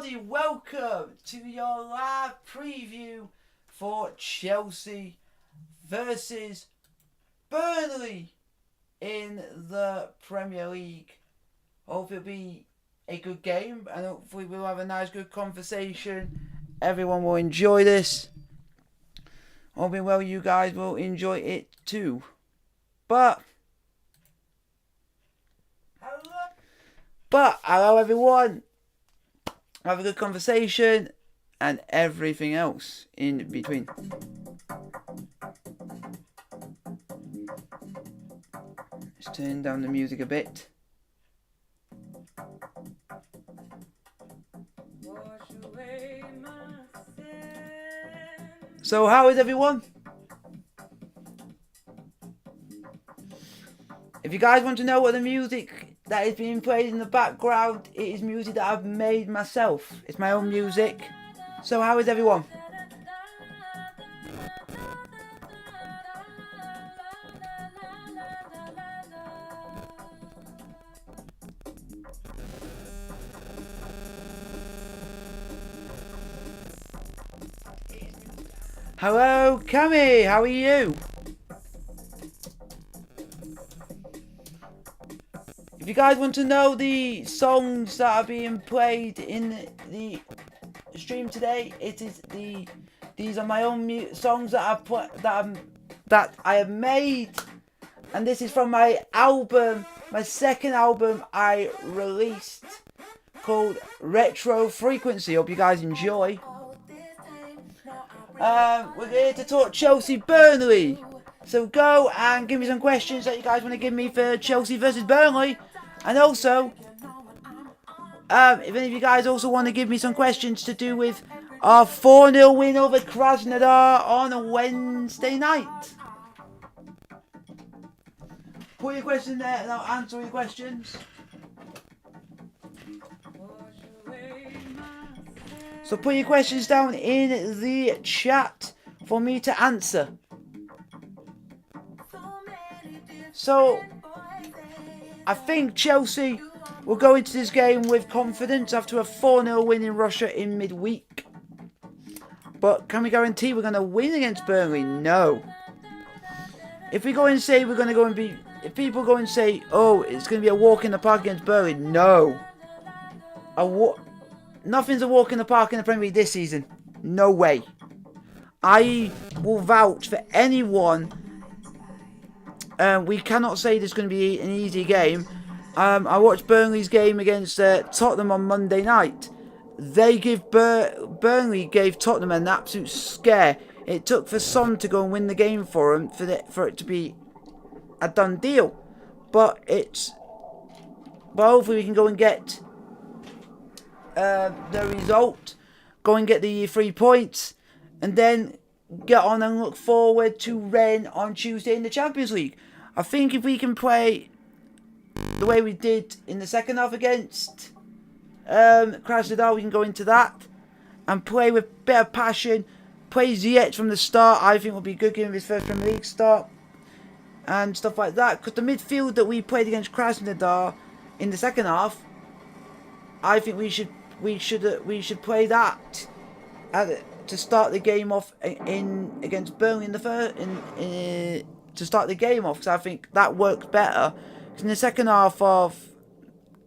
everybody, welcome to your live preview for Chelsea versus Burnley in the Premier League. Hopefully it'll be a good game and hopefully we'll have a nice good conversation. Everyone will enjoy this. Hoping well you guys will enjoy it too. But hello everyone. Have a good conversation and everything else in between. Let's turn down the music a bit. So how is everyone? If you guys want to know what the music that is being played in the background, it is music that I've made myself. It's my own music. So how is everyone? Hello, Cami, how are you? If you guys want to know the songs that are being played in the stream today, these are my own songs that I have made, and this is from my album, my second album I released called Retro Frequency. Hope you guys enjoy. We're here to talk Chelsea Burnley. So go and give me some questions that you guys want to give me for Chelsea versus Burnley. And also, if any of you guys also want to give me some questions to do with our 4-0 win over Krasnodar on a Wednesday night. Put your question there and I'll answer your questions. So put your questions down in the chat for me to answer. So I think Chelsea will go into this game with confidence after a 4-0 win in Russia in midweek. But can we guarantee we're going to win against Burnley? No. If we go and say we're going to go and be... If people go and say, oh, it's going to be a walk in the park against Burnley. No. Nothing's a walk in the park in the Premier League this season. No way. I will vouch for anyone. We cannot say this is going to be an easy game. I watched Burnley's game against Tottenham on Monday night. Burnley gave Tottenham an absolute scare. It took for Son to go and win the game for them for it to be a done deal. But hopefully we can go and get the result, go and get the 3 points, and then get on and look forward to Rennes on Tuesday in the Champions League. I think if we can play the way we did in the second half against Krasnodar, we can go into that and play with a bit of passion. Play Ziyech from the start. I think will be good, giving his first Premier League start and stuff like that. Because the midfield that we played against Krasnodar in the second half, I think we should play that to start the game off against Burnley in the first to start the game off, because I think that works better. Because in the second half of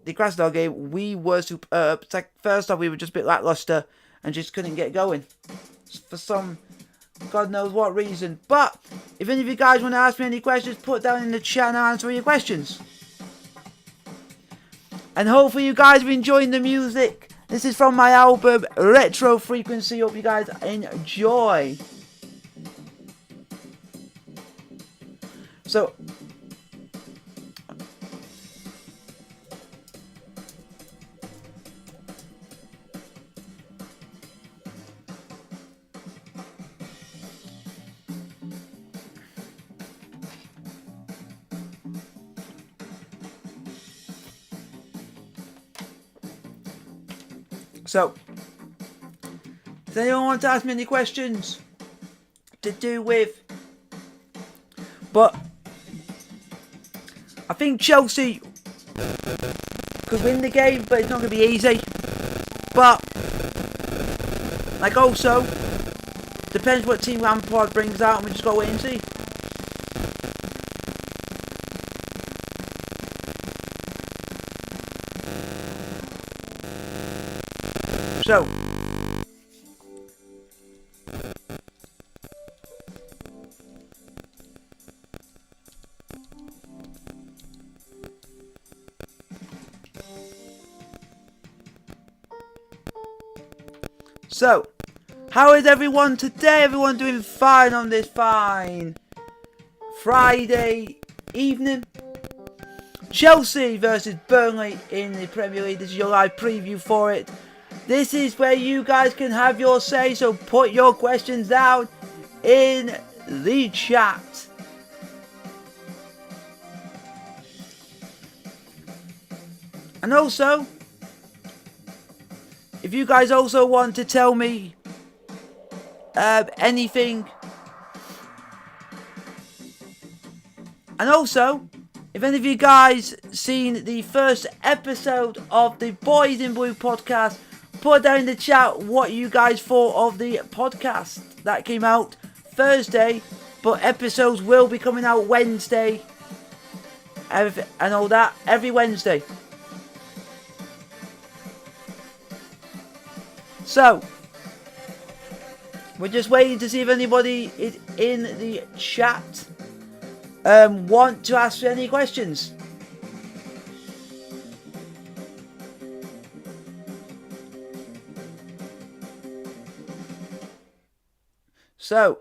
the Krasnodar game, we were superb. First half we were just a bit lackluster and just couldn't get going for some God knows what reason. But if any of you guys want to ask me any questions, put it down in the chat and I'll answer your questions. And hopefully you guys are enjoying the music. This is from my album Retro Frequency. Hope you guys enjoy. So does anyone want to ask me any questions to do with? But I think Chelsea could win the game, but it's not going to be easy. But, like, also, depends what Team Lampard brings out, and we just got to wait and see. So, how is everyone today? Everyone doing fine on this fine Friday evening? Chelsea versus Burnley in the Premier League. This is your live preview for it. This is where you guys can have your say, so put your questions down in the chat. And also, if you guys also want to tell me anything, and also, if any of you guys seen the first episode of the Boys in Blue podcast, put down in the chat what you guys thought of the podcast. That came out Thursday, but episodes will be coming out Wednesday, and all that, every Wednesday. So, we're just waiting to see if anybody is in the chat want to ask any questions. So,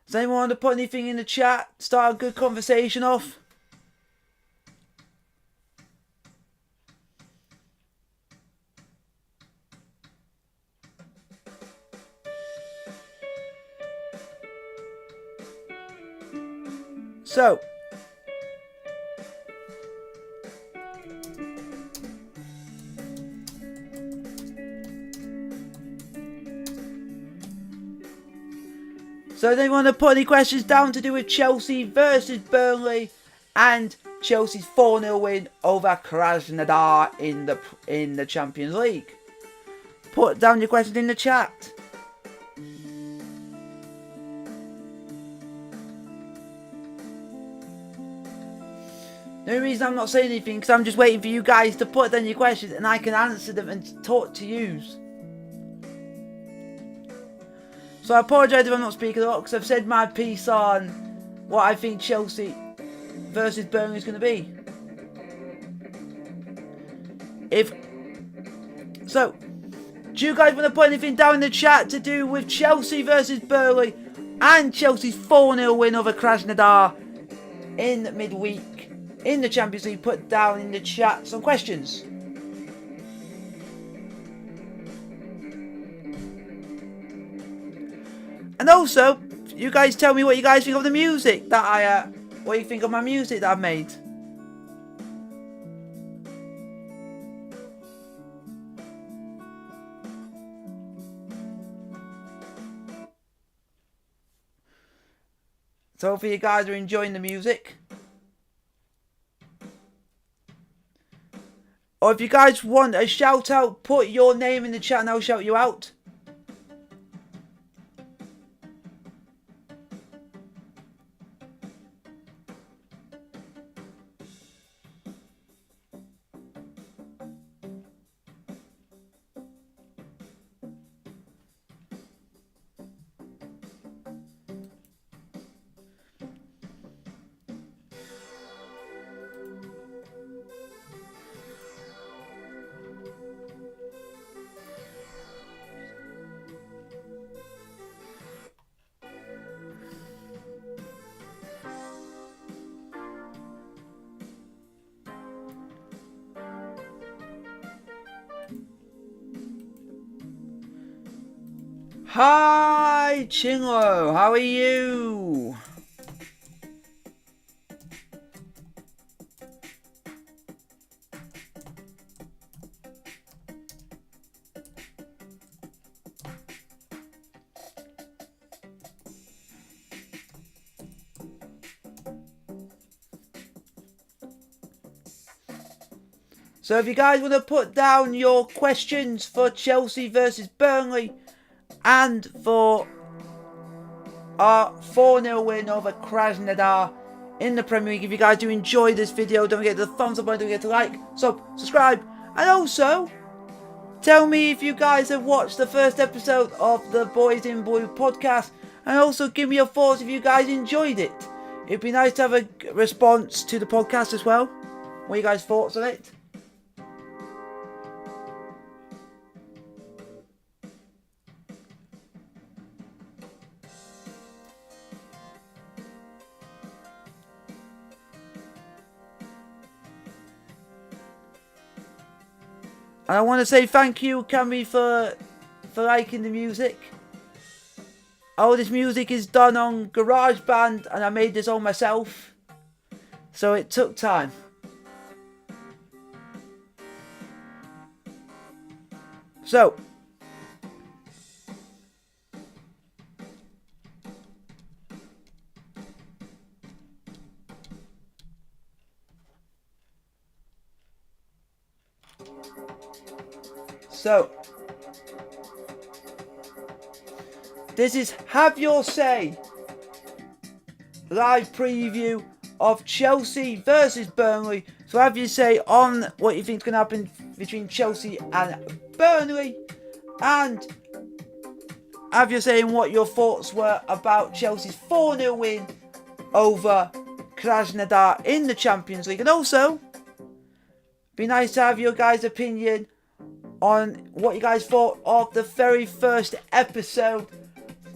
does anyone want to put anything in the chat? Start a good conversation off? So, they want to put any questions down to do with Chelsea versus Burnley and Chelsea's 4-0 win over Krasnodar in the Champions League. Put down your questions in the chat. The only reason I'm not saying anything because I'm just waiting for you guys to put down your questions and I can answer them and talk to you. So I apologise if I'm not speaking a lot because I've said my piece on what I think Chelsea versus Burnley is going to be. Do you guys want to put anything down in the chat to do with Chelsea versus Burnley and Chelsea's 4-0 win over Krasnodar in midweek in the Champions League? Put down in the chat some questions. And also, you guys tell me what you guys think of the music that what you think of my music that I've made. So hopefully you guys are enjoying the music. Or if you guys want a shout out, put your name in the chat and I'll shout you out. Hi, Chingo, how are you? So if you guys want to put down your questions for Chelsea versus Burnley and for our 4-0 win over Krasnodar in the Premier League, if you guys do enjoy this video, don't forget the thumbs up button, don't forget to like, subscribe, and also tell me if you guys have watched the first episode of the Boys in Blue podcast, and also give me your thoughts if you guys enjoyed it. It'd be nice to have a response to the podcast as well. What are you guys' thoughts on it? And I want to say thank you, Cammy, for liking the music. All this music is done on GarageBand, and I made this all myself. So it took time. So this is Have Your Say, live preview of Chelsea versus Burnley. So have your say on what you think is going to happen between Chelsea and Burnley, and have your say in what your thoughts were about Chelsea's 4-0 win over Krasnodar in the Champions League. And also, be nice to have your guys' opinion on what you guys thought of the very first episode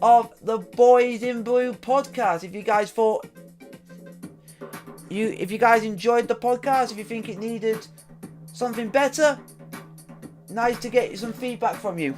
of the Boys in Blue podcast. If you guys thought, if you guys enjoyed the podcast, if you think it needed something better, nice to get some feedback from you.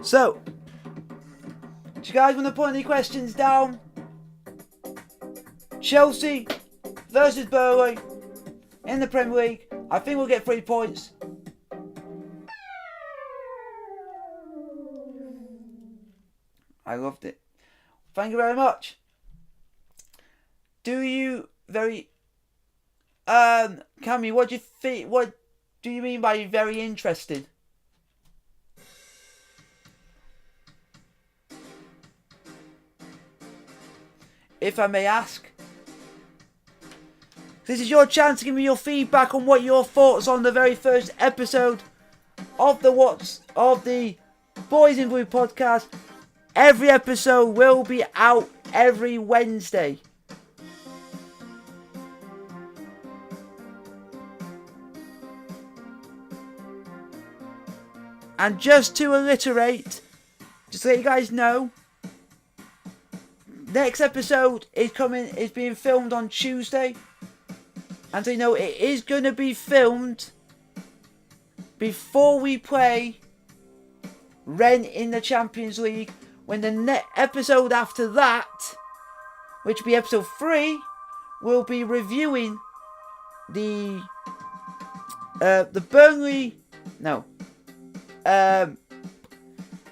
So, do you guys want to put any questions down? Chelsea versus Burnley in the Premier League. I think we'll get 3 points. I loved it. Thank you very much. Cammy, what do you think? What do you mean by very interested? If I may ask. This is your chance to give me your feedback on what your thoughts on the very first episode of the Boys in Blue podcast. Every episode will be out every Wednesday. And just to alliterate, just to let you guys know, next episode is being filmed on Tuesday. And so you know it is going to be filmed before we play Rennes in the Champions League. When the episode after that, which will be episode 3, will be reviewing the Burnley. No.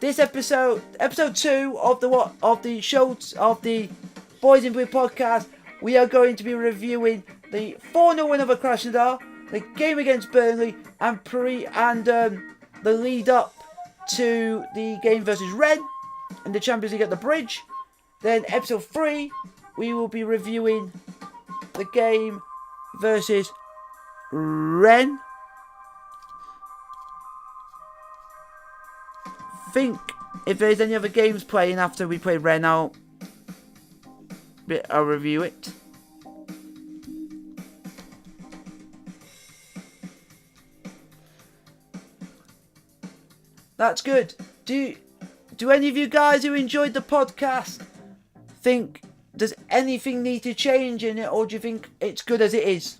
This episode 2 of the Boys in Blue podcast, we are going to be reviewing the 4-0 win over Krasnodar, the game against Burnley, and the lead up to the game versus Rennes in the Champions League at the Bridge. Then episode 3, we will be reviewing the game versus Rennes think if there's any other games playing after we play Rennes, I'll review it. That's good. Do any of you guys who enjoyed the podcast think does anything need to change in it, or do you think it's good as it is?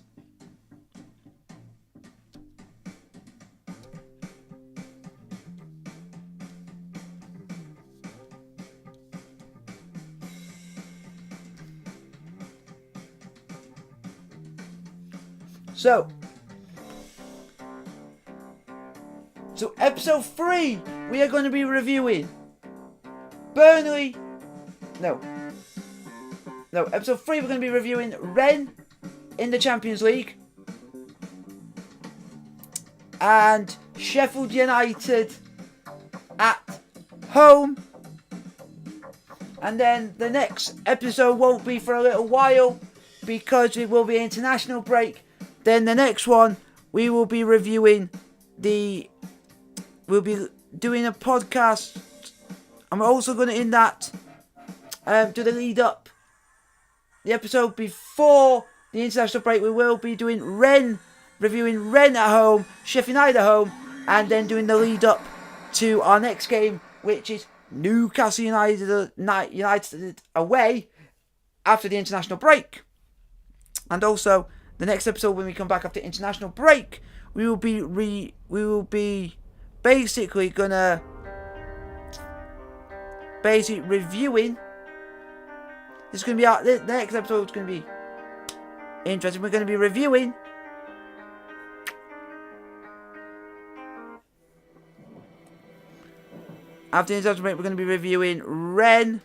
So episode 3, we are going to be reviewing Burnley. No, episode 3, we're going to be reviewing Rennes in the Champions League and Sheffield United at home. And then the next episode won't be for a little while because it will be an international break. Then the next one, we will be reviewing we'll be doing a podcast. I'm also going to, in that, do the lead up. The episode before the international break, we will be doing reviewing Rennes at home, Sheffield United at home, and then doing the lead up to our next game, which is Newcastle United away after the international break. And also, the next episode, when we come back after international break, we will be basically gonna reviewing. This is gonna be the next episode is gonna be interesting. We're gonna be reviewing after the international break. We're gonna be reviewing Rennes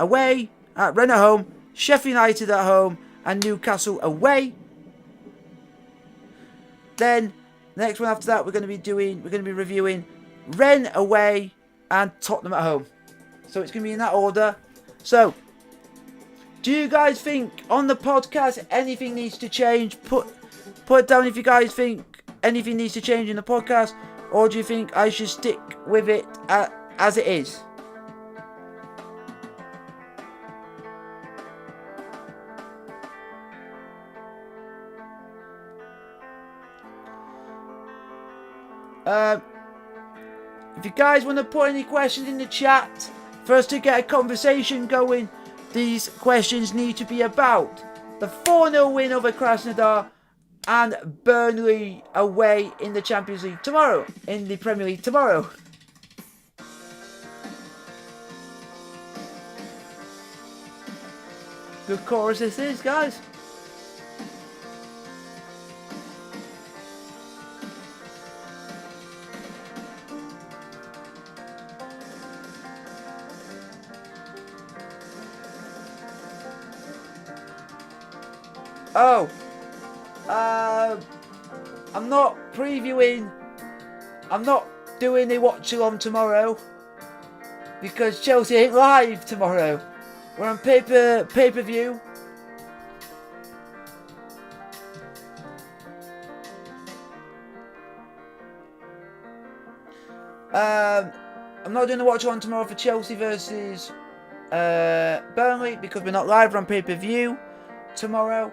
away, Rennes at home, Sheffield United at home, and Newcastle away. Then the next one after that, we're going to be reviewing Rennes away and Tottenham at home. So it's going to be in that order. So, do you guys think on the podcast anything needs to change? Put it down if you guys think anything needs to change in the podcast, or do you think I should stick with it as it is? If you guys want to put any questions in the chat for us to get a conversation going, these questions need to be about the 4-0 win over Krasnodar and Burnley away in the Champions League tomorrow, in the Premier League tomorrow. Good chorus this is, guys. Oh, I'm not previewing. I'm not doing the watch along tomorrow because Chelsea ain't live tomorrow. We're on pay-per-view. I'm not doing the watch along tomorrow for Chelsea versus Burnley because we're not live. We're on pay-per-view tomorrow.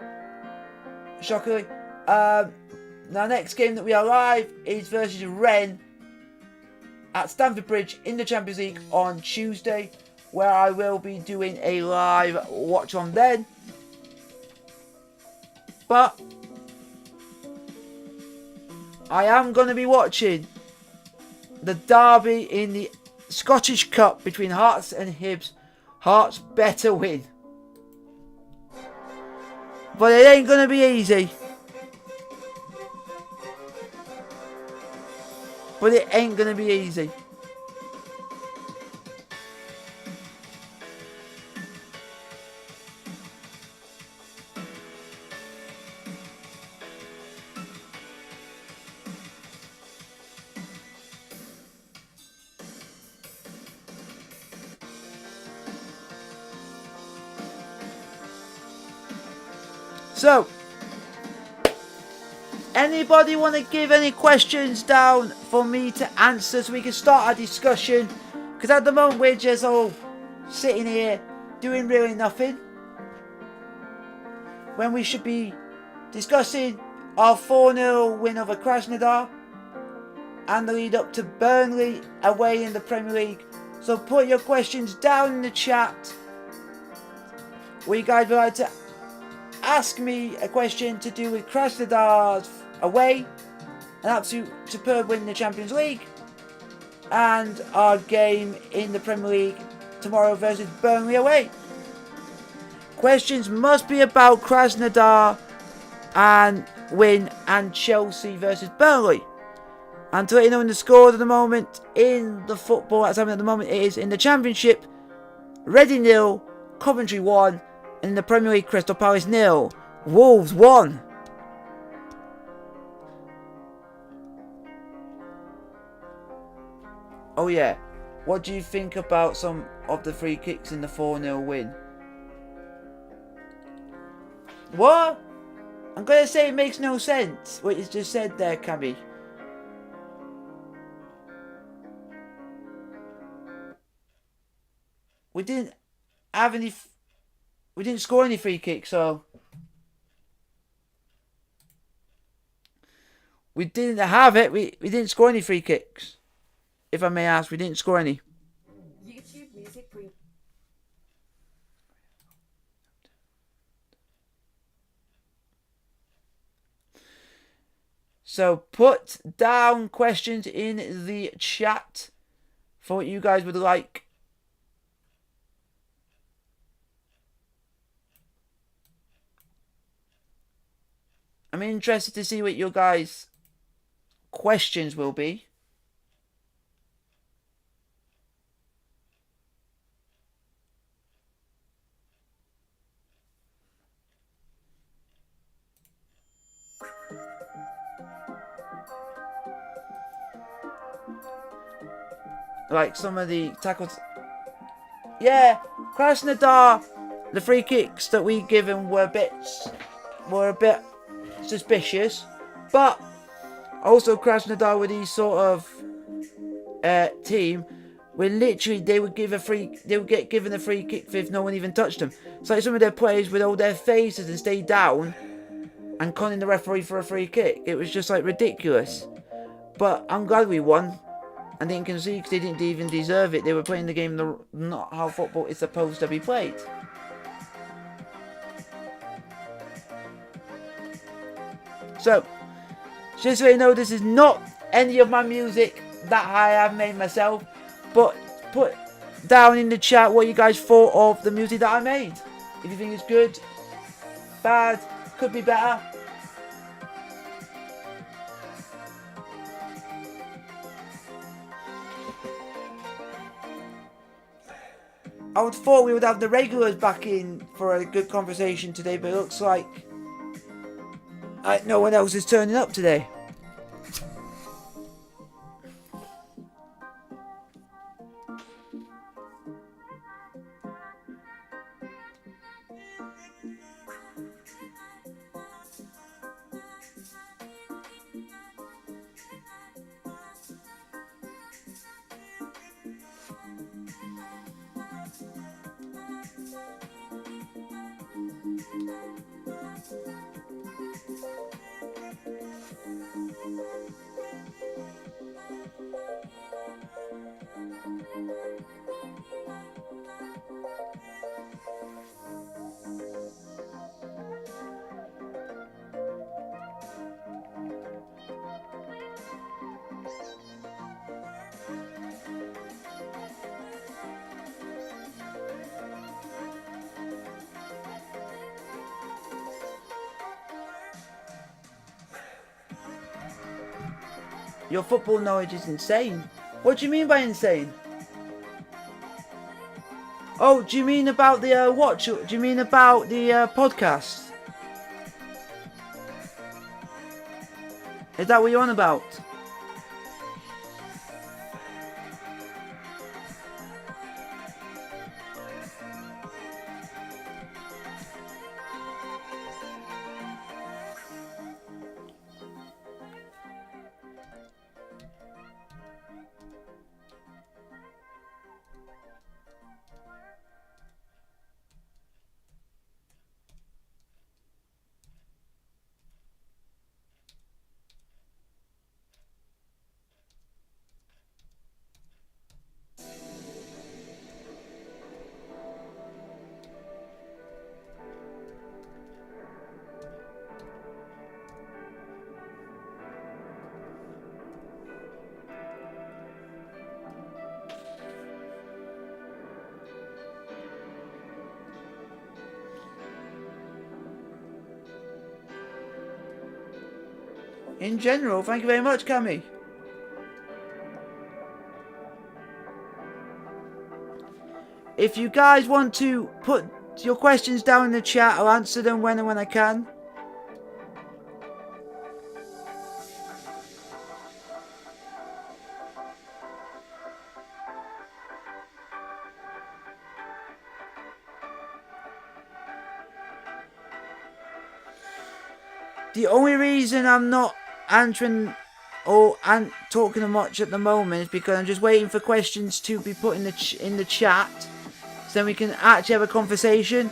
Shockingly. Now, next game that we are live is versus Rennes at Stamford Bridge in the Champions League on Tuesday, where I will be doing a live watch on then. But I am going to be watching the derby in the Scottish Cup between Hearts and Hibs. Hearts better win. But it ain't going to be easy. But it ain't going to be easy. So, Anybody want to give any questions down for me to answer so we can start a discussion? Because at the moment we're just all sitting here doing really nothing, when we should be discussing our 4-0 win over Krasnodar and the lead up to Burnley away in the Premier League. So put your questions down in the chat. Where you guys would like to ask me a question to do with Krasnodar's away, an absolute superb win in the Champions League, and our game in the Premier League tomorrow versus Burnley away. Questions must be about Krasnodar and win and Chelsea versus Burnley. And to let you know in the scores at the moment in the football that's happening at the moment, it is in the Championship, Reading 0, Coventry 1, and in the Premier League, Crystal Palace 0, Wolves 1. Oh yeah, what do you think about some of the free kicks in the 4-0 win? What? I'm going to say it makes no sense what you just said there, Cammy. We didn't have any... We didn't score any free kicks, so... We didn't have it. We didn't score any free kicks. If I may ask, we didn't score any. YouTube music pre... So put down questions in the chat for what you guys would like. I'm interested to see what your guys' questions will be. Like some of the tackles. Yeah, Krasnodar, the free kicks that we given were a bit suspicious, but also Krasnodar with these sort of team, where literally they would get given a free kick if no one even touched them. It's like some of their players would hold their faces and stay down and conning the referee for a free kick. It was just like ridiculous. But I'm glad we won. And didn't concede because they didn't even deserve it. They were playing the game not how football is supposed to be played. So, just so you know, this is not any of my music that I have made myself. But put down in the chat what you guys thought of the music that I made. If you think it's good, bad, could be better. I would thought we would have the regulars back in for a good conversation today, but it looks like no one else is turning up today. Your football knowledge is insane. What do you mean by insane? Oh, do you mean about the watch? Do you mean about the podcast? Is that what you're on about? in general. Thank you very much, Cammy. If you guys want to put your questions down in the chat, I'll answer them when and when I can. The only reason I'm not answering or talking much at the moment is because I'm just waiting for questions to be put in the chat, so then we can actually have a conversation.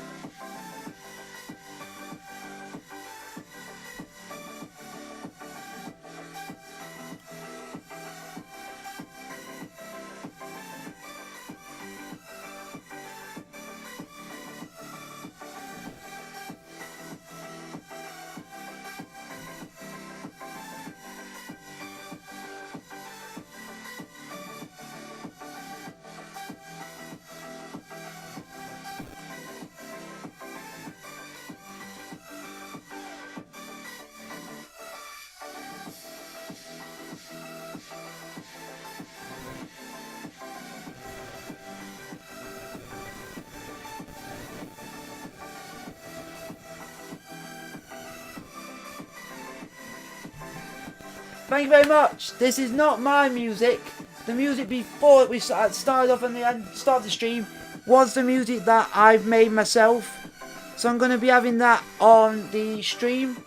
Thank you very much. This is not my music. The music before we started off on the start of the stream was the music that I've made myself. So I'm going to be having that on the stream.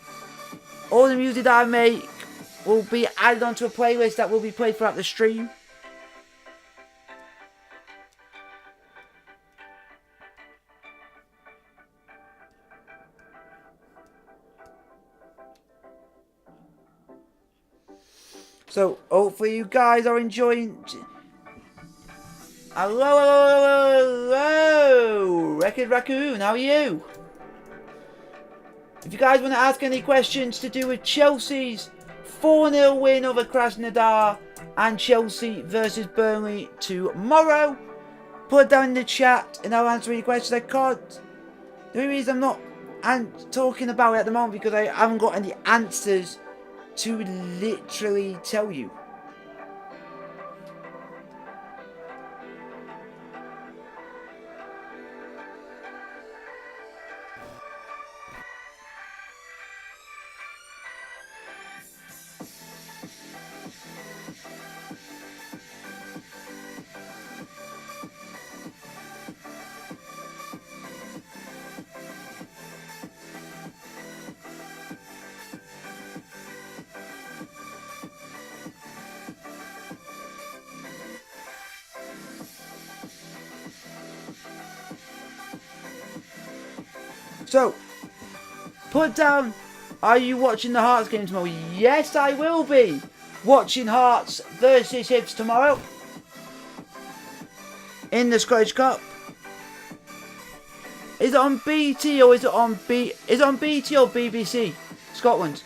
All the music that I make will be added onto a playlist that will be played throughout the stream. So, hopefully you guys are enjoying... Hello! Record Raccoon, how are you? If you guys want to ask any questions to do with Chelsea's 4-0 win over Krasnodar and Chelsea versus Burnley tomorrow, put it down in the chat and I'll answer any questions I can't. The only reason I'm not talking about it at the moment because I haven't got any answers to literally tell you. So, put down, are you watching the Hearts game tomorrow? Yes, I will be watching Hearts versus Hibs tomorrow in the Scottish Cup. Is it on BT or is it on Is it on BT or BBC Scotland?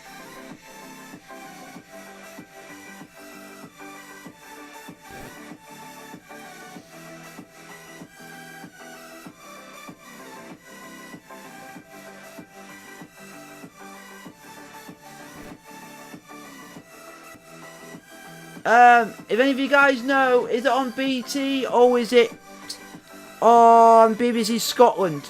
If any of you guys know, is it on BT or is it on BBC Scotland?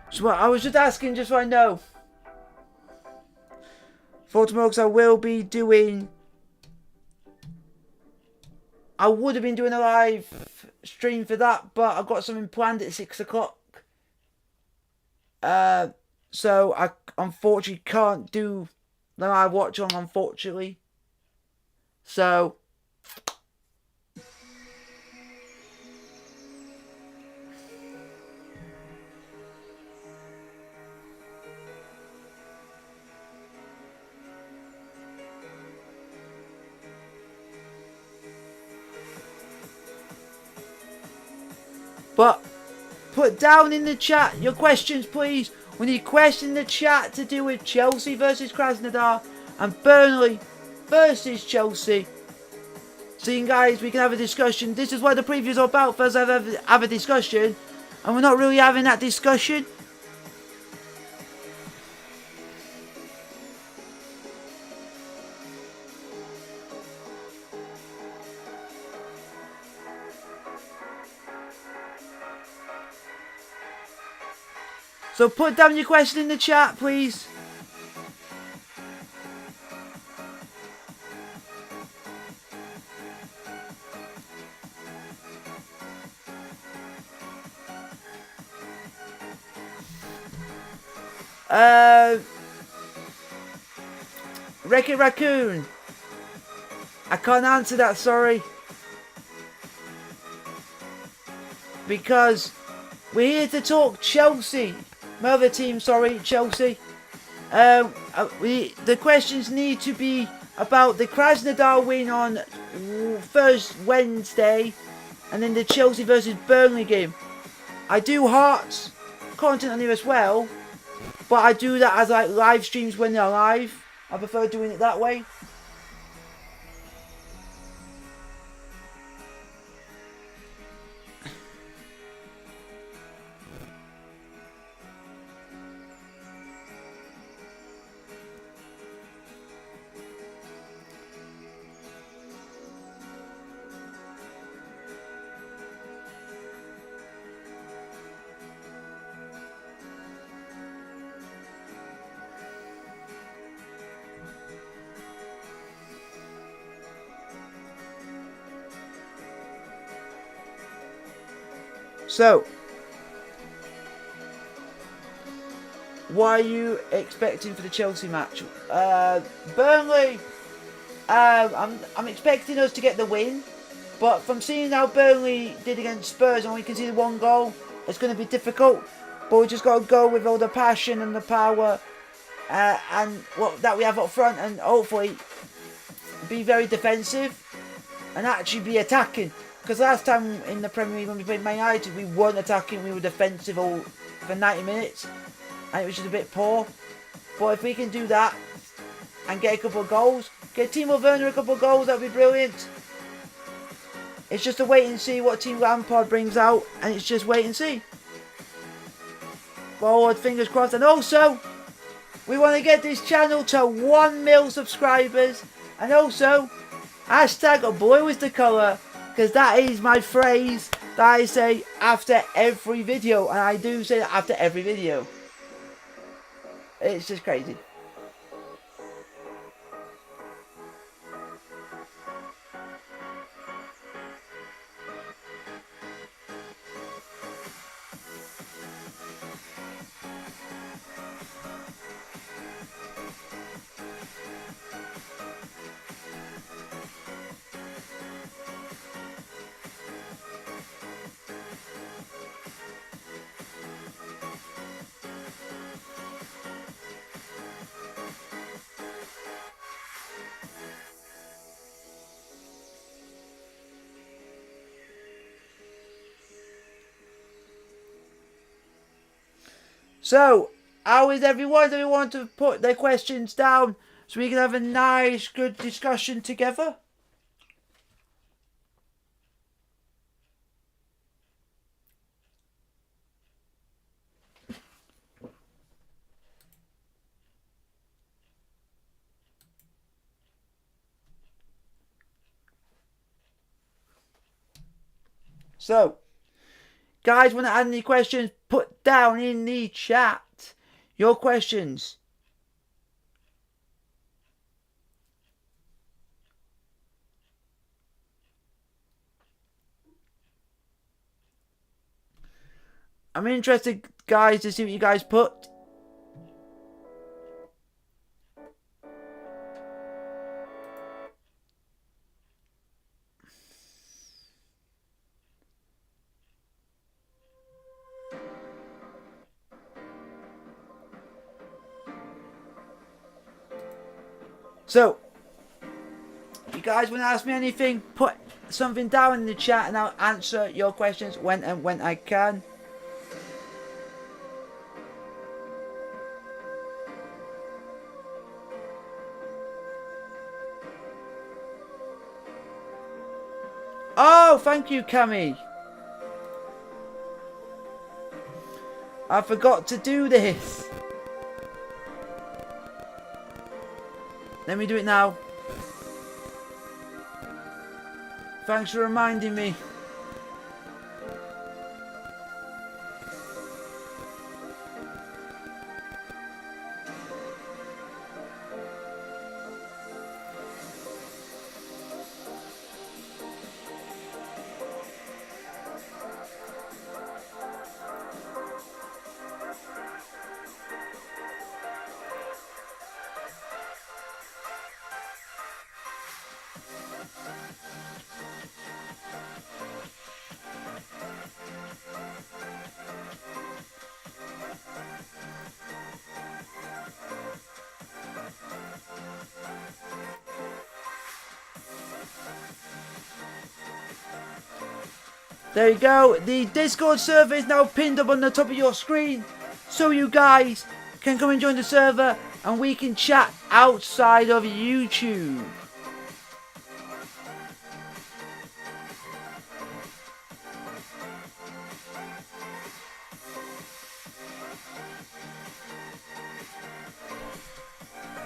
So I was just asking just so I know. For tomorrow, because I will be doing... I would have been doing a live stream for that, but I've got something planned at 6 o'clock. So I unfortunately can't do the live watch on, unfortunately. So... But put down in the chat your questions, please. We need questions in the chat to do with Chelsea versus Krasnodar and Burnley versus Chelsea seeing guys, we can have a discussion. This is what the previews are about. First, have a discussion, and we're not really having that discussion. So put down your question in the chat, please. Wreck-It Raccoon. I can't answer that, sorry. Because we're here to talk Chelsea. My other team, sorry, Chelsea. The questions need to be about the Krasnodar win on first Wednesday, and then the Chelsea versus Burnley game. I do Hearts content on here as well, but I do that as like live streams when they're live. I prefer doing it that way. So, what are you expecting for the Chelsea match? Burnley, I'm expecting us to get the win, but from seeing how Burnley did against Spurs and only conceded 1 goal, it's going to be difficult. But we just got to go with all the passion and the power and what that we have up front, and hopefully be very defensive and actually be attacking. Because last time in the Premier League when we played Man United, we weren't attacking, we were defensive all for 90 minutes. And it was just a bit poor. But if we can do that and get a couple of goals, get Timo Werner a couple of goals, that would be brilliant. It's just a wait and see what Team Lampard brings out, and it's just wait and see. Forward, fingers crossed. And also, we want to get this channel to 1 mil subscribers. And also, hashtag a boy with the colour. Because that is my phrase that I say after every video. And I do say that after every video. It's just crazy. So, how is everyone? Do we want to put their questions down so we can have a nice, good discussion together? So, guys, want to add any questions? Put down in the chat your questions. I'm interested, guys, to see what you guys put. So, if you guys want to ask me anything, put something down in the chat and I'll answer your questions when I can. Oh, thank you, Cammy. I forgot to do this. Let me do it now. Thanks for reminding me. There you go. The Discord server is now pinned up on the top of your screen, so you guys can come and join the server and we can chat outside of YouTube.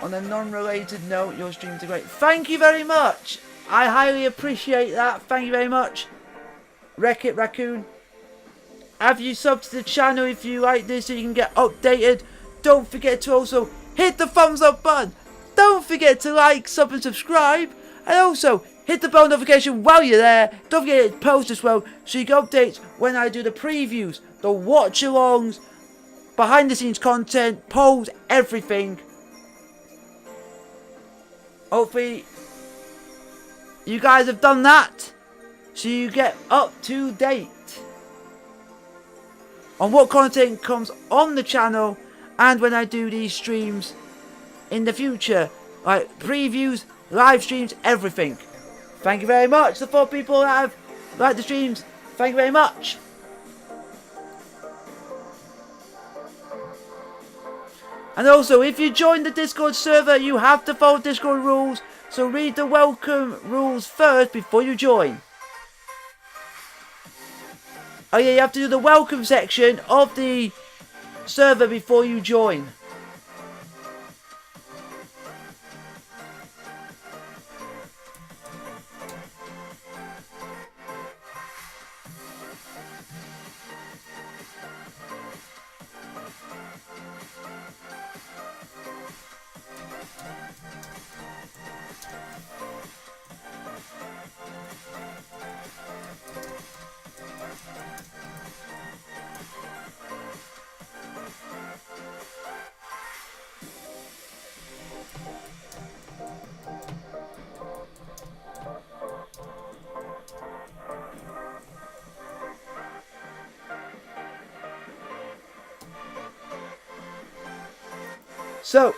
On a non-related note, your streams are great. Thank you very much. I highly appreciate that. Thank you very much. Wreck-It Raccoon. Have you subbed to the channel if you like this so you can get updated. Don't forget to also hit the thumbs up button. Don't forget to like, sub and subscribe. And also hit the bell notification while you're there. Don't forget to hit post as well so you get updates when I do the previews, the watch alongs, behind the scenes content, polls, everything. Hopefully you guys have done that so you get up to date on what content comes on the channel and when I do these streams in the future, like previews, live streams, everything. Thank you very much, the 4 people that have liked the streams. Thank you very much. And also, if you join the Discord server, you have to follow Discord rules, so read the welcome rules first before you join. Oh yeah, you have to do the welcome section of the server before you join. So,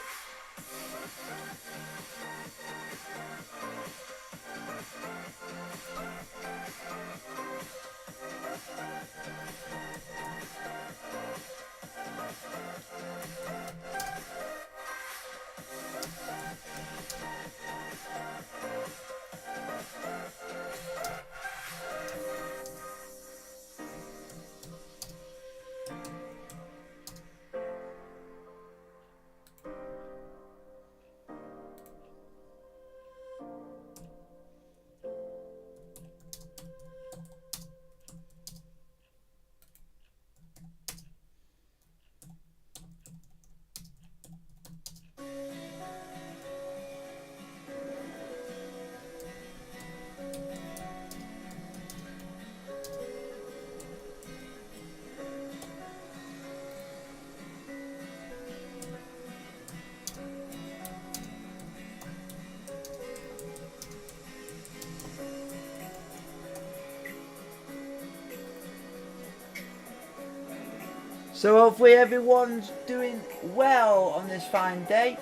hopefully everyone's doing well on this fine day.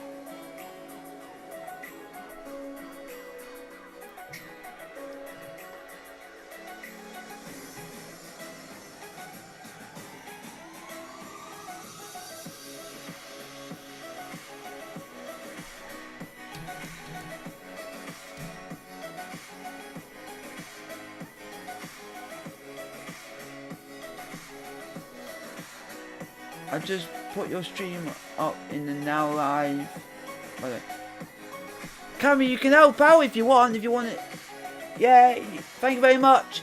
I just put your stream up in the now live. Okay. Cammy, you can help out if you want it. Yeah, thank you very much.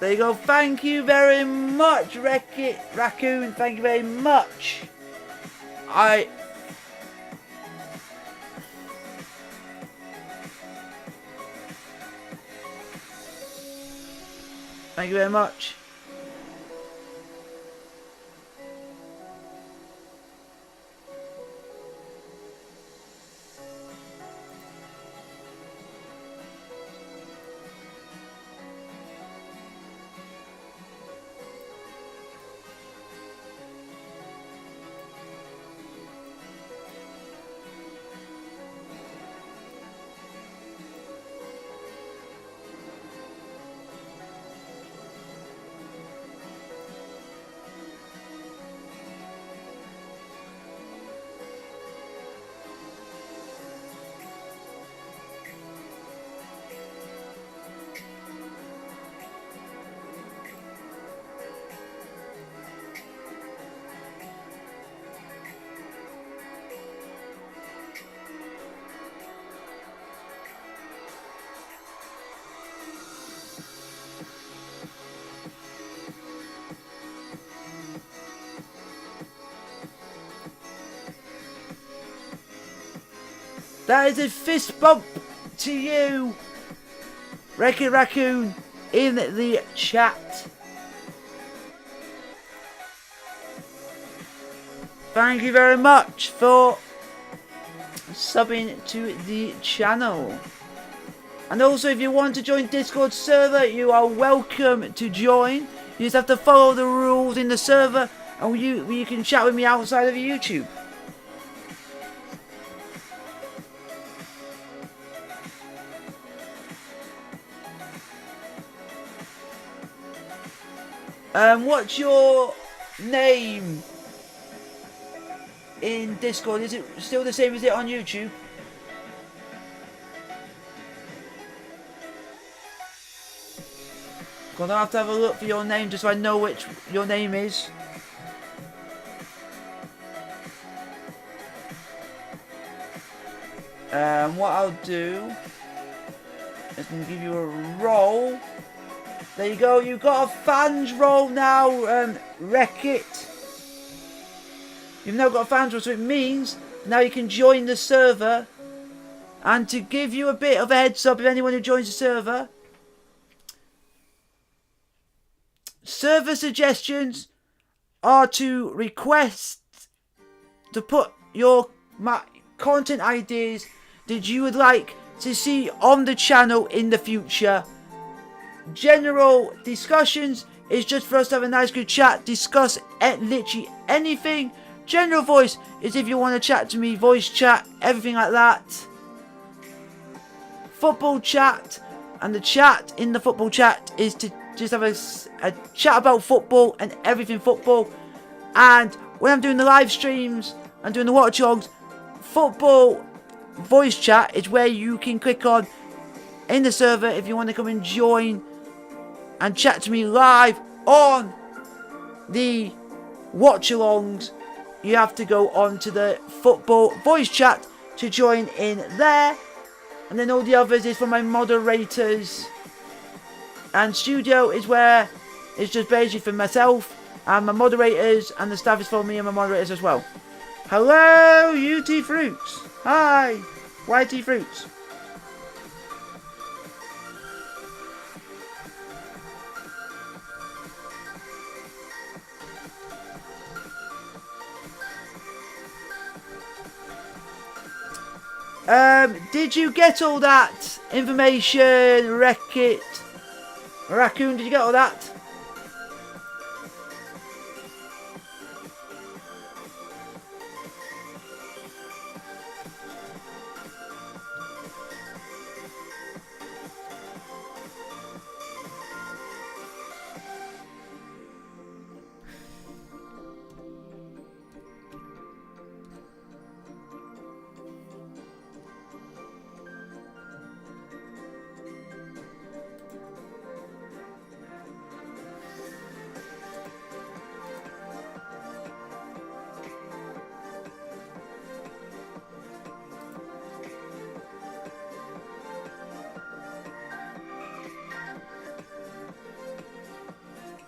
There you go. Thank you very much, Wreck-It Raccoon. Thank you very much. Thank you very much. That is a fist bump to you, Wreck-It Raccoon, in the chat. Thank you very much for subbing to the channel. And also, if you want to join Discord server, you are welcome to join. You just have to follow the rules in the server, and you can chat with me outside of YouTube. What's your name in Discord? Is it still the same as it on YouTube? Gonna have to have a look for your name just so I know which your name is. What I'll do is I'm gonna give you a roll. There you go, you've got a fans roll now, Wreck-It. You've now got a fans roll, so it means now you can join the server. And to give you a bit of a heads up, if anyone who joins the server, server suggestions are to request to put your content ideas that you would like to see on the channel in the future. General discussions is just for us to have a nice good chat, discuss literally anything. General voice is if you want to chat to me, voice chat, everything like that. Football chat, and the chat in the football chat is to just have a chat about football and everything football. And when I'm doing the live streams and doing the watch logs, football voice chat is where you can click on in the server if you want to come and join and chat to me live on the watch alongs. You have to go on to the football voice chat to join in there. And then all the others is for my moderators. And studio is where it's just basically for myself and my moderators, and the staff is for me and my moderators as well. Hello, UT Fruits. Hi, YT Fruits. Did you get all that information, Wreck-It Raccoon? Did you get all that?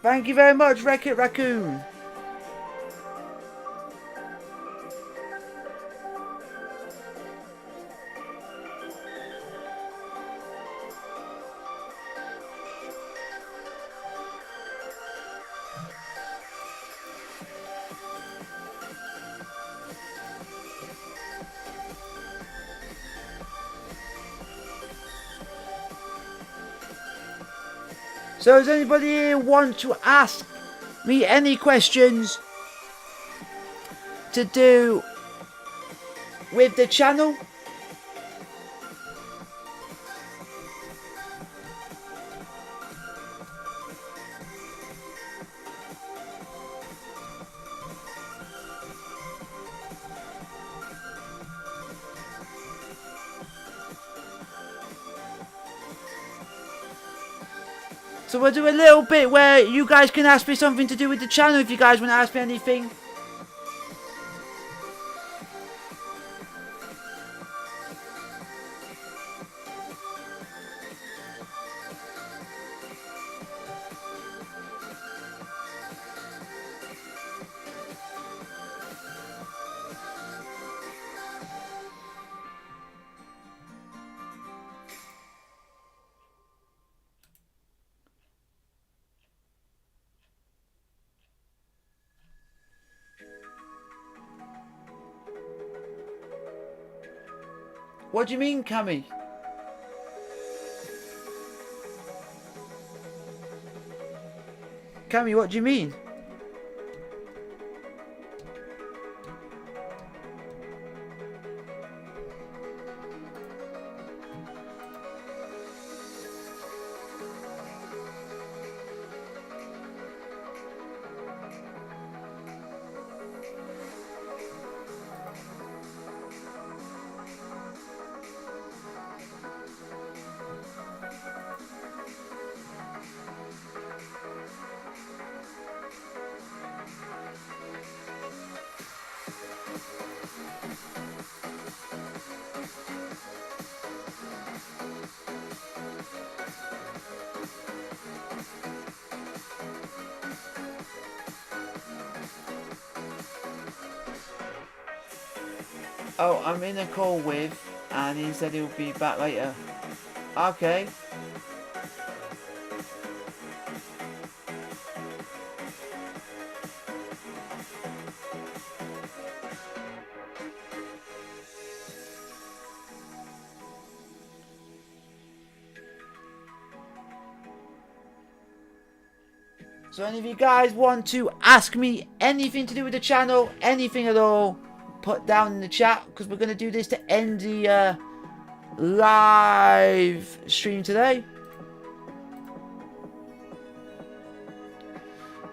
Thank you very much, Wreck-It Raccoon. So does anybody here want to ask me any questions to do with the channel? So we'll do a little bit where you guys can ask me something to do with the channel if you guys want to ask me anything. What do you mean, Cammy? Cammy, what do you mean? Oh, I'm in a call with, and he said he'll be back later. Okay. So any of you guys want to ask me anything to do with the channel, anything at all, put down in the chat, because we're going to do this to end the live stream today.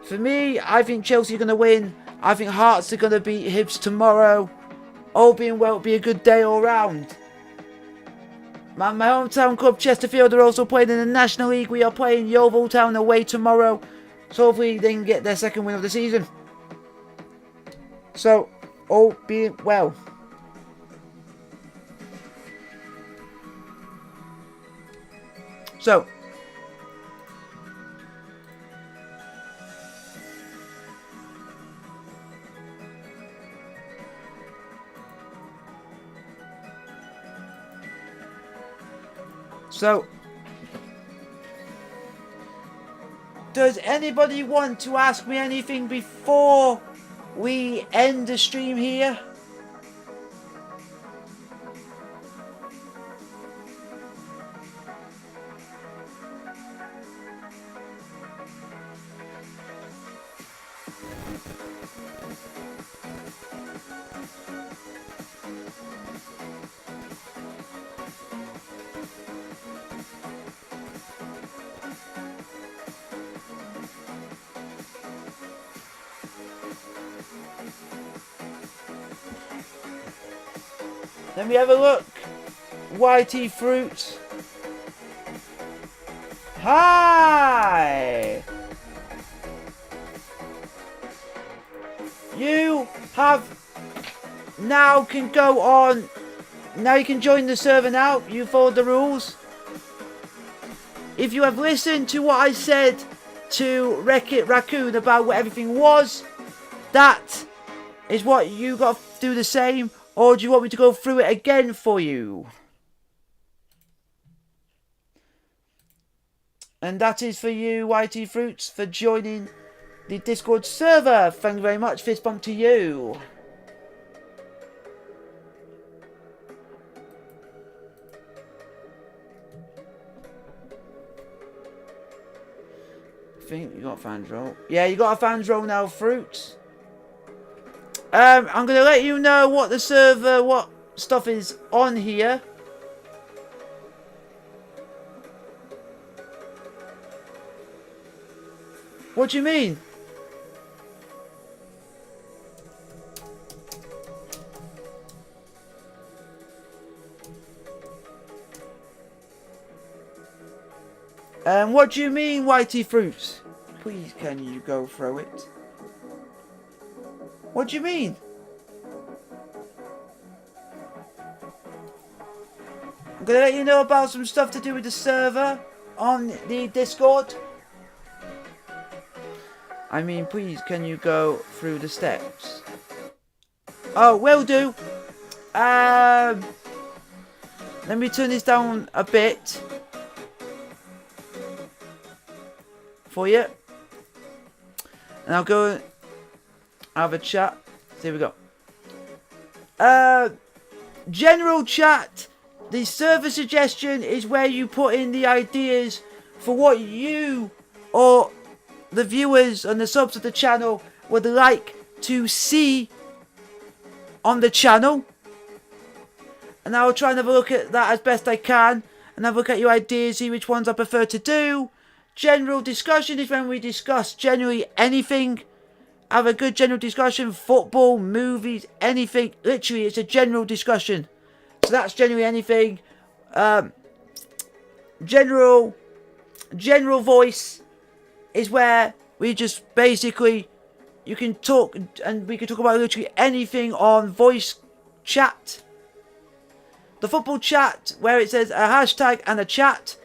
For me, I think Chelsea are going to win. I think Hearts are going to beat Hibs tomorrow. All being well, it'll be a good day all round. My hometown club, Chesterfield, are also playing in the National League. We are playing Yeovil Town away tomorrow. So hopefully they can get their second win of the season. So, all being well. So, does anybody want to ask me anything before we end the stream here? Let me have a look. YT Fruit. Hi! You have now can go on. Now you can join the server now. You followed the rules. If you have listened to what I said to Wreck-It Raccoon about what everything was, that is what you got to do the same, or do you want me to go through it again for you? And that is for you, YT Fruits, for joining the Discord server. Thank you very much. Fist bump to you. I think you got fans roll. Yeah, you got a fans roll now, Fruits. I'm going to let you know what the server, what stuff is on here. What do you mean? What do you mean, Whitey Fruits? Please, can you go through it? What do you mean? I'm gonna let you know about some stuff to do with the server on the Discord. I mean, please, can you go through the steps? Oh, will do. Let me turn this down a bit for you. And I'll go have a chat. There we go. General chat. The server suggestion is where you put in the ideas for what you or the viewers and the subs of the channel would like to see on the channel. And I'll try and have a look at that as best I can. And have a look at your ideas, see which ones I prefer to do. General discussion is when we discuss generally anything. Have a good general discussion. Football, movies, anything. Literally, it's a general discussion. So that's generally anything. General voice is where we just basically, you can talk, and we can talk about literally anything on voice chat. The football chat, where it says a hashtag and a chat,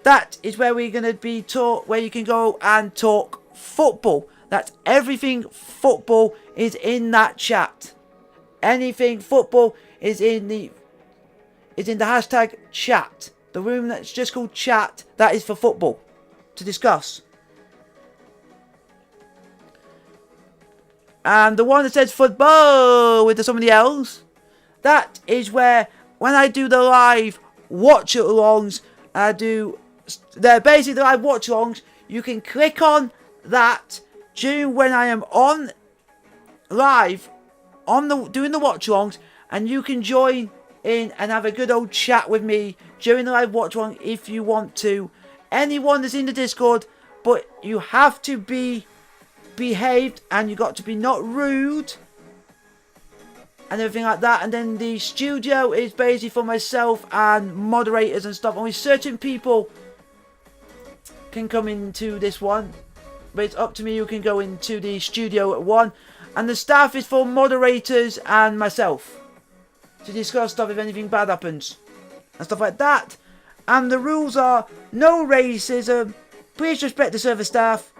that is where we're going to be where you can go and talk football. That's everything football is in that chat. Anything football is in the hashtag chat. The room that's just called chat, that is for football to discuss. And the one that says football with somebody else, that is where when I do the live watch-alongs, they're basically the live watch-alongs. You can click on that during when I am on live, doing the watch-alongs, and you can join in and have a good old chat with me during the live watch-along if you want to. Anyone that's in the Discord, but you have to be behaved and you got to be not rude and everything like that. And then the studio is basically for myself and moderators and stuff. Only certain people can come into this one, but it's up to me who can go into the studio at one. And the staff is for moderators and myself to discuss stuff if anything bad happens and stuff like that. And the rules are no racism, please respect the server staff,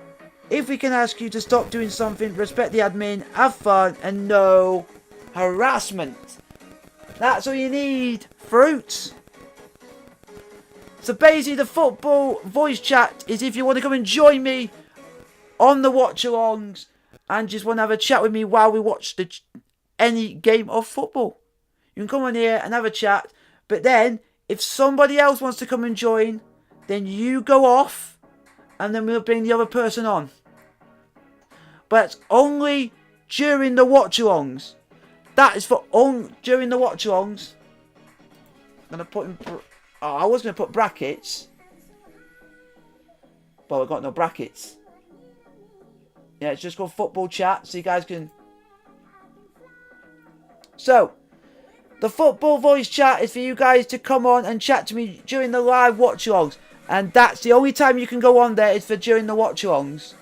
if we can ask you to stop doing something, respect the admin, have fun, and no harassment. That's all you need, Fruits. So basically the football voice chat is if you want to come and join me on the watch-alongs and just want to have a chat with me while we watch any game of football. You can come on here and have a chat. But then, if somebody else wants to come and join, then you go off and then we'll bring the other person on. But it's only during the watch-alongs. That is for during the watch-alongs. I'm going to put in... I was going to put brackets. But I've got no brackets. Yeah, it's just called football chat. So you guys can... So... the football voice chat is for you guys to come on and chat to me during the live watch-alongs. And that's the only time you can go on there is for during the watch-alongs.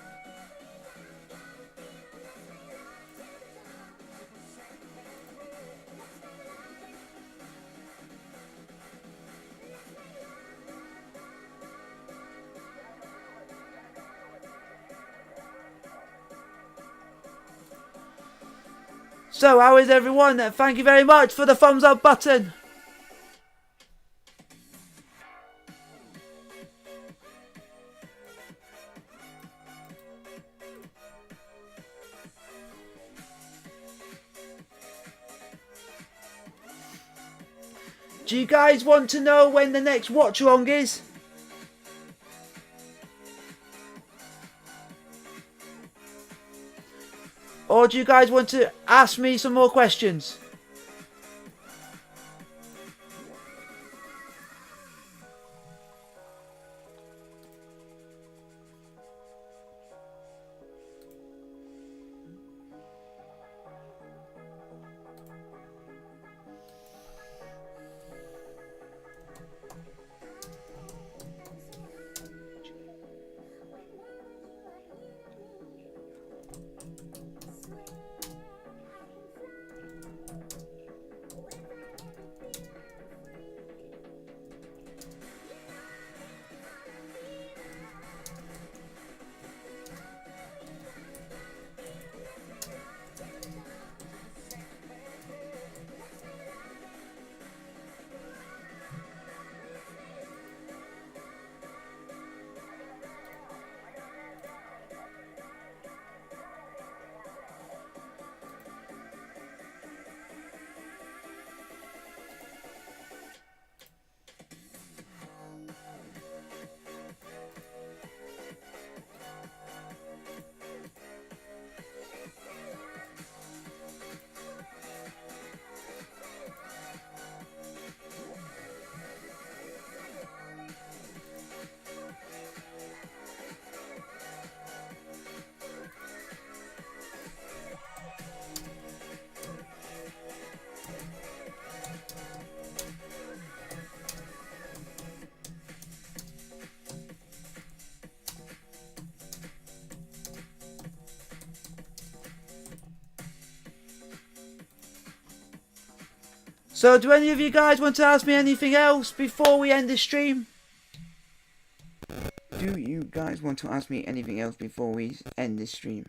So, how is everyone? Thank you very much for the thumbs up button. Do you guys want to know when the next watch along is? Or do you guys want to ask me some more questions? So, do any of you guys want to ask me anything else before we end the stream? Do you guys want to ask me anything else before we end this stream?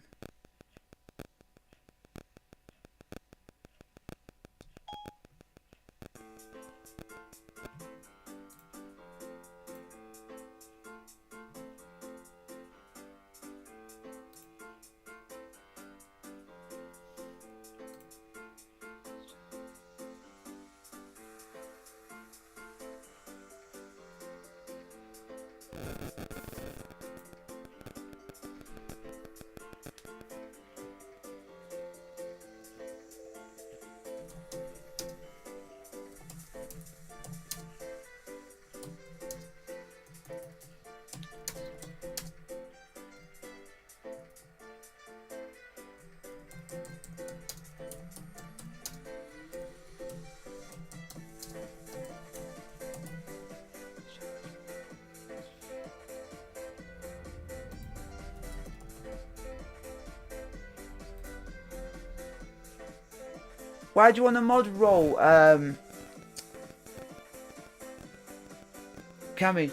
Why do you want a mod roll, Cammy?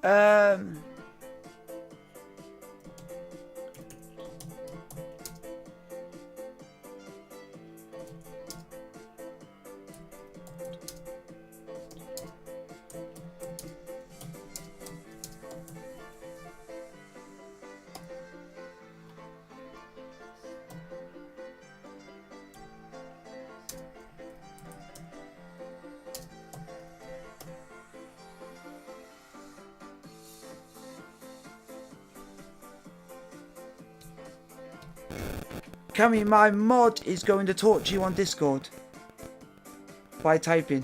Um. Cammy, my mod is going to talk to you on Discord by typing.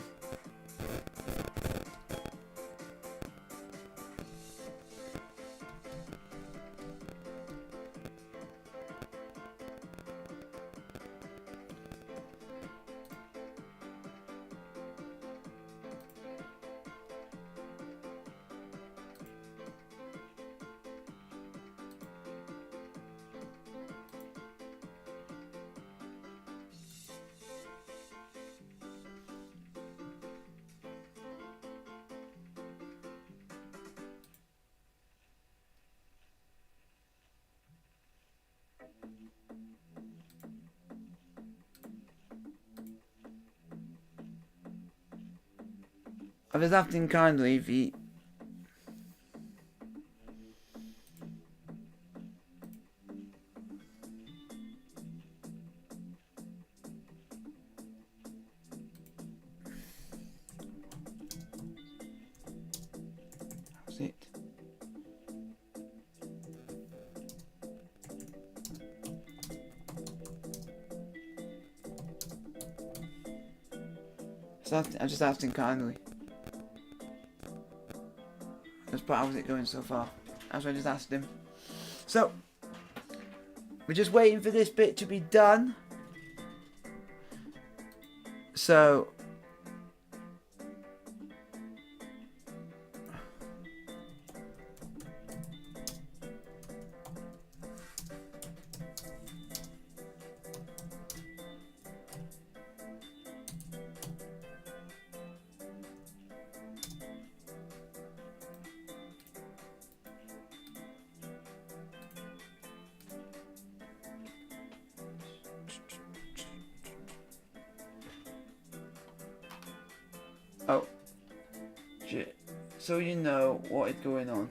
I was acting kindly if he... That's it. I'm just acting kindly. But how's it going so far? That's what I just asked him. So, we're just waiting for this bit to be done. So, oh, shit. So you know what is going on.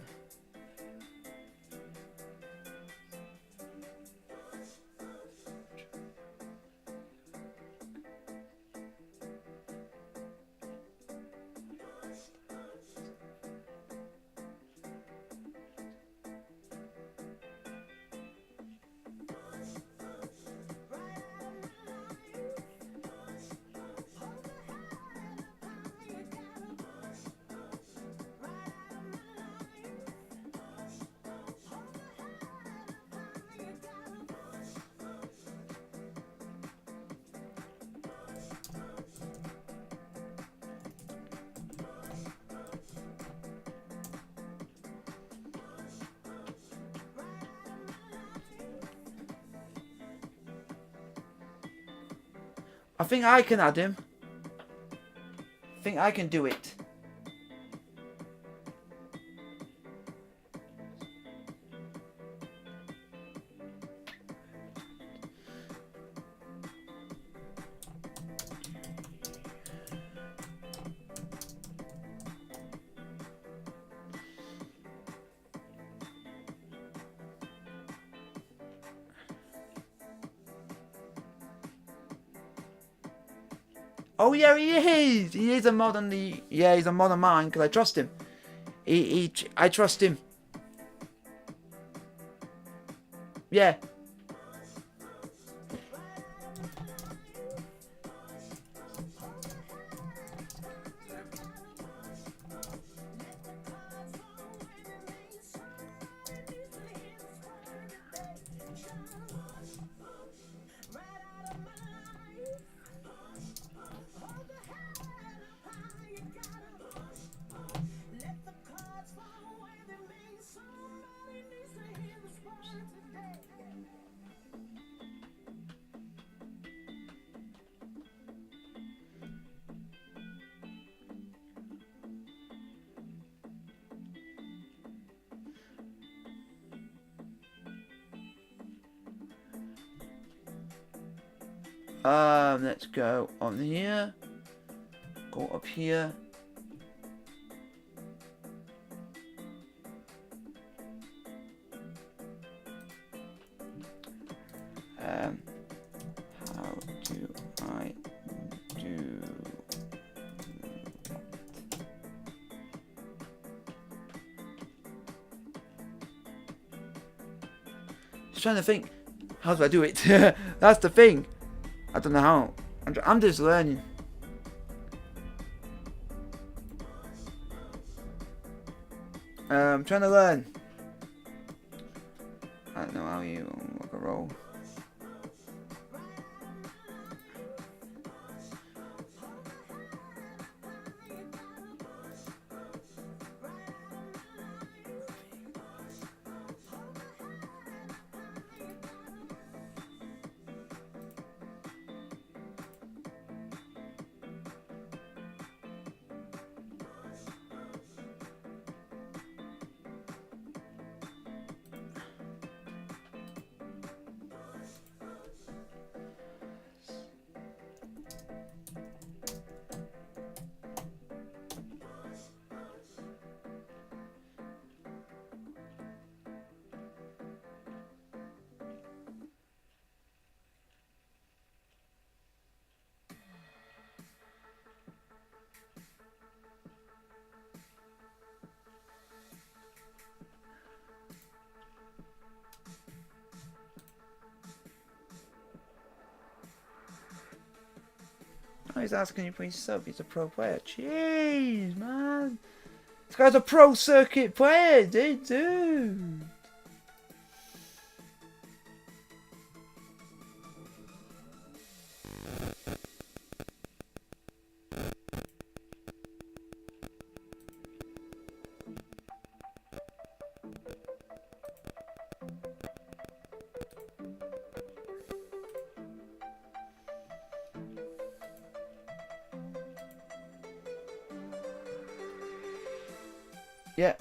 I think I can add him. I think I can do it. Oh yeah, he is. He is a mod on the. Yeah, he's a mod on mine because I trust him. I trust him. Yeah. Let's go on here. Go up here. How do I do? Just trying to think. How do I do it? That's the thing. I don't know how. I'm just learning. I'm trying to learn. I don't know how you make a roll. Oh, he's asking you for his sub. He's a pro player. Jeez, man. This guy's a pro circuit player, dude. Yeah.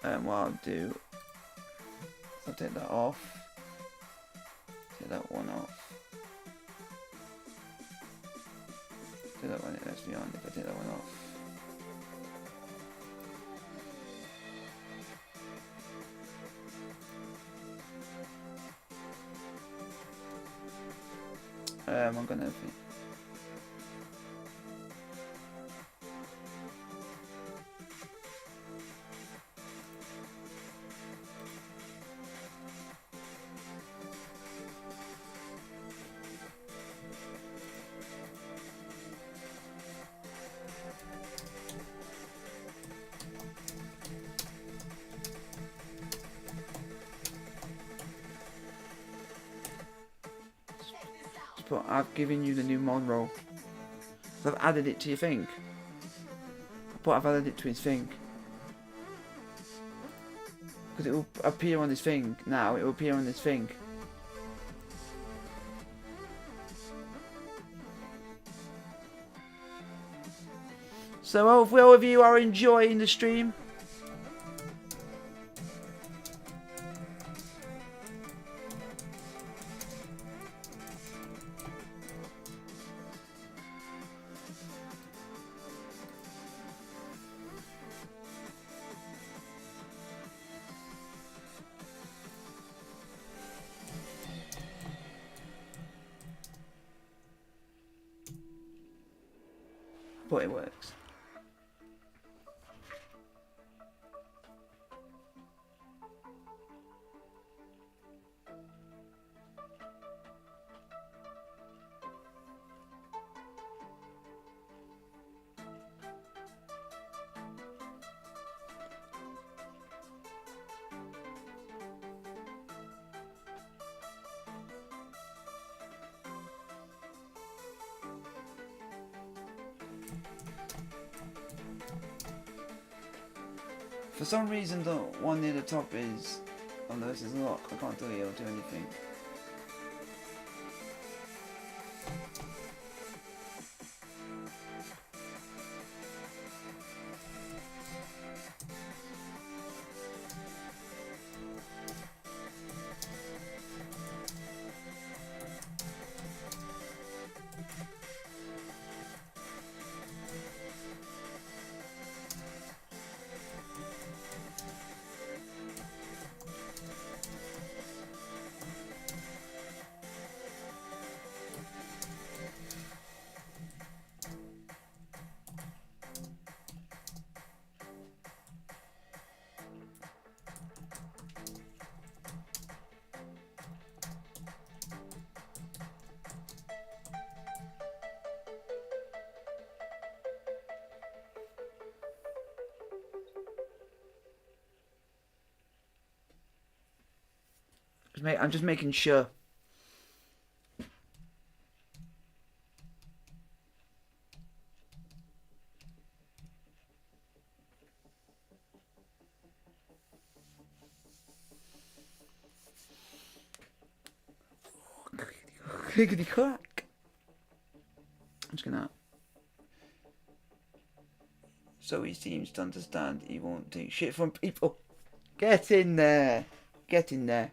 And what I'll do, I'll take that off. Take that one off. Do that when it lets me on. If I take that one off. I'm gonna. But I've given you the new Monroe. So I've added it to your thing. But I've added it to his thing. Because it will appear on his thing now. It will appear on his thing. So hopefully all of you are enjoying the stream. But it works. For some reason the one near the top is, oh this is locked, I can't tell you it'll do anything. I'm just making sure. Clickety clack. I'm just gonna. So he seems to understand he won't take shit from people. Get in there. Get in there.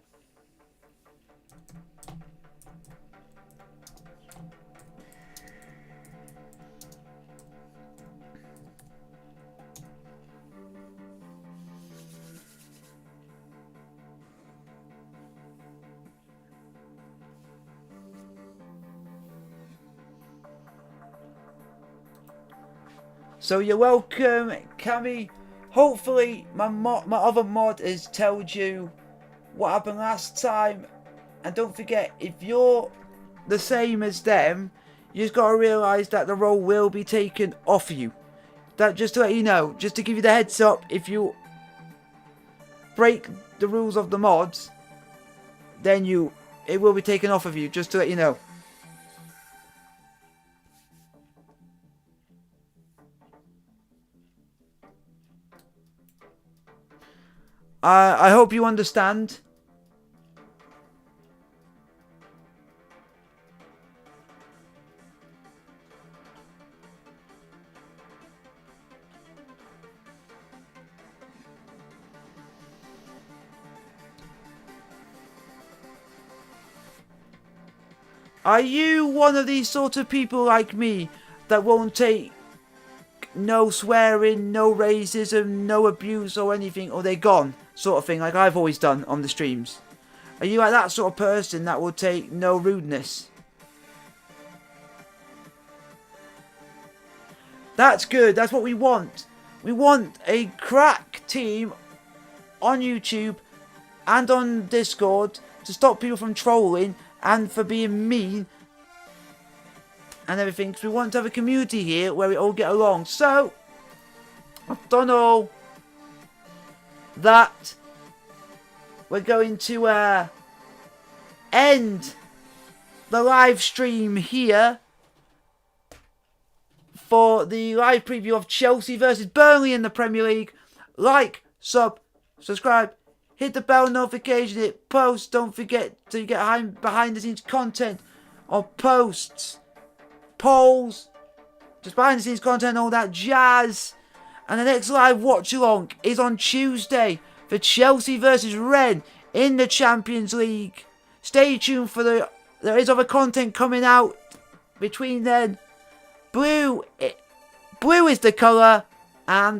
So you're welcome, Cammy. Hopefully my other mod has told you what happened last time. And don't forget, if you're the same as them, you just got to realise that the role will be taken off of you. That just to let you know, just to give you the heads up, if you break the rules of the mods, then it will be taken off of you, just to let you know. I hope you understand. Are you one of these sort of people like me that won't take no swearing, no racism, no abuse or anything, or they're gone, sort of thing, like I've always done on the streams? Are you like that sort of person that will take no rudeness? That's good, that's what we want. We want a crack team on YouTube and on Discord to stop people from trolling and for being mean and everything, because we want to have a community here where we all get along. So I've done all that. We're going to end the live stream here for the live preview of Chelsea versus Burnley in the Premier League. Like, subscribe, hit the bell notification, hit post. Don't forget to get behind the scenes content on posts, polls, just behind the scenes content, all that jazz. And the next live watch along is on Tuesday for Chelsea versus Rennes in the Champions League. Stay tuned for there is other content coming out between then. Blue is the colour, and